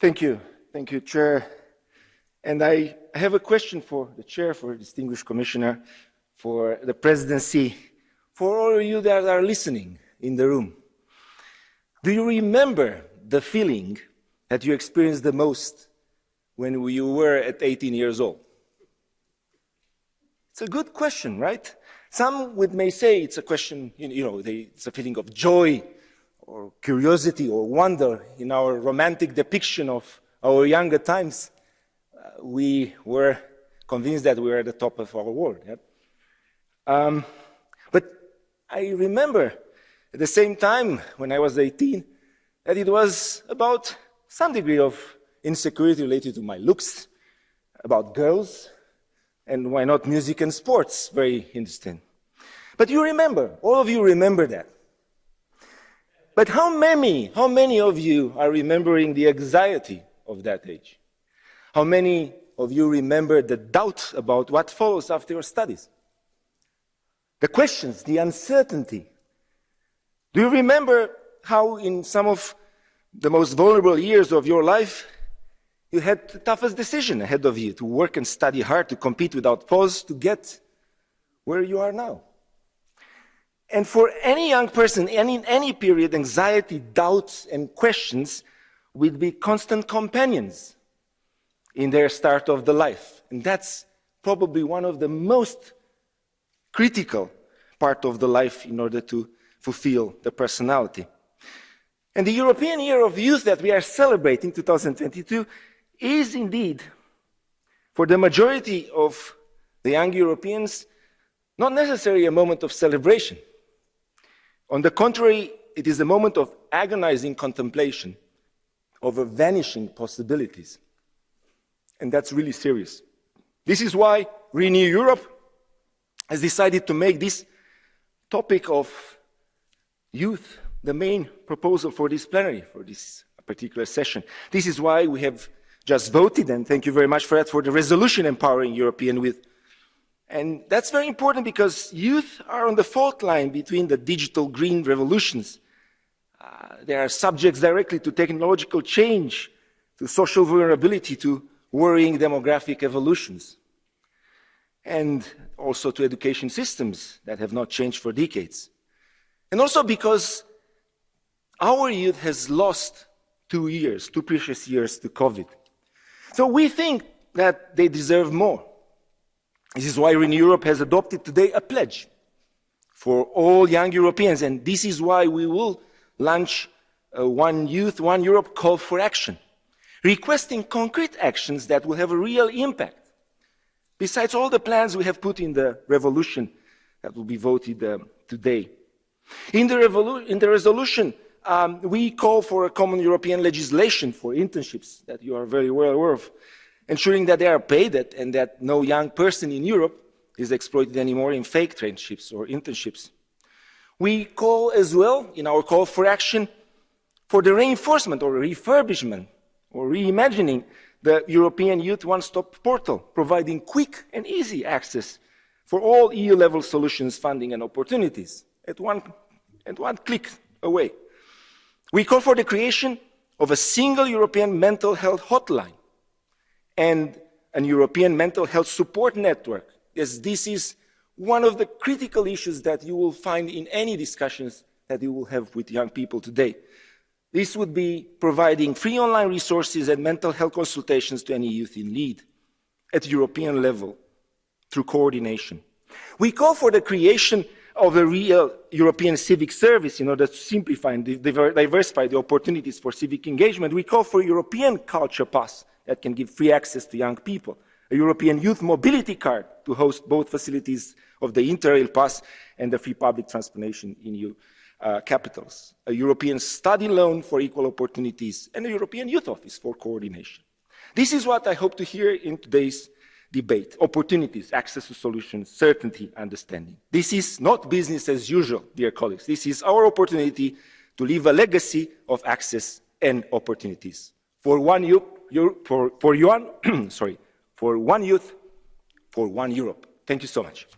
Thank you, Chair. And I have a question for the Chair, for the distinguished Commissioner, for the Presidency, for all of you that are listening in the room. Do you remember the feeling that you experienced the most when you were at 18 years old? It's a good question, right? Some may say it's a question, it's a feeling of joy or curiosity or wonder. In our romantic depiction of our younger times, we were convinced that we were at the top of our world. Yeah? But I remember at the same time, when I was 18, that it was about some degree of insecurity related to my looks, about girls, and why not music and sports, very interesting. But you remember, all of you remember that. But how many of you are remembering the anxiety of that age? How many of you remember the doubt about what follows after your studies? The questions, the uncertainty. Do you remember how in some of the most vulnerable years of your life, you had the toughest decision ahead of you, to work and study hard, to compete without pause, to get where you are now? And for any young person, in any period, anxiety, doubts, and questions will be constant companions in their start of the life. And that's probably one of the most critical part of the life in order to fulfill the personality. And the European Year of Youth that we are celebrating, 2022, is indeed, for the majority of the young Europeans, not necessarily a moment of celebration. On the contrary, it is a moment of agonizing contemplation over vanishing possibilities. And that's really serious. This is why Renew Europe has decided to make this topic of youth the main proposal for this plenary, for this particular session. This is why we have just voted, and thank you very much for that, for the resolution empowering European youth. And that's very important because youth are on the fault line between the digital green revolutions. They are subjects directly to technological change, to social vulnerability, to worrying demographic evolutions, and also to education systems that have not changed for decades. And also because our youth has lost 2 years, 2 precious years to COVID. So we think that they deserve more. This is why Renew Europe has adopted today a pledge for all young Europeans, and this is why we will launch a One Youth, One Europe call for action, requesting concrete actions that will have a real impact, besides all the plans we have put in the resolution that will be voted today. In the resolution, we call for a common European legislation for internships that you are very well aware of, ensuring that they are paid and that no young person in Europe is exploited anymore in fake traineeships or internships. We call as well, in our call for action, for the reinforcement or refurbishment or reimagining the European Youth One-Stop Portal, providing quick and easy access for all EU-level solutions, funding and opportunities at one click away. We call for the creation of a single European mental health hotline and a European mental health support network, as this is one of the critical issues that you will find in any discussions that you will have with young people today. This would be providing free online resources and mental health consultations to any youth in need at European level through coordination. We call for the creation of a real European civic service in order to simplify and diversify the opportunities for civic engagement. We call for a European culture pass that can give free access to young people, a European youth mobility card to host both facilities of the Interrail pass and the free public transportation in EU capitals, a European study loan for equal opportunities, and a European youth office for coordination. This is what I hope to hear in today's debate: opportunities, access to solutions, certainty, understanding. This is not business as usual, dear colleagues. This is our opportunity to leave a legacy of access and opportunities. For one youth, for one youth, for one Europe. Thank you so much.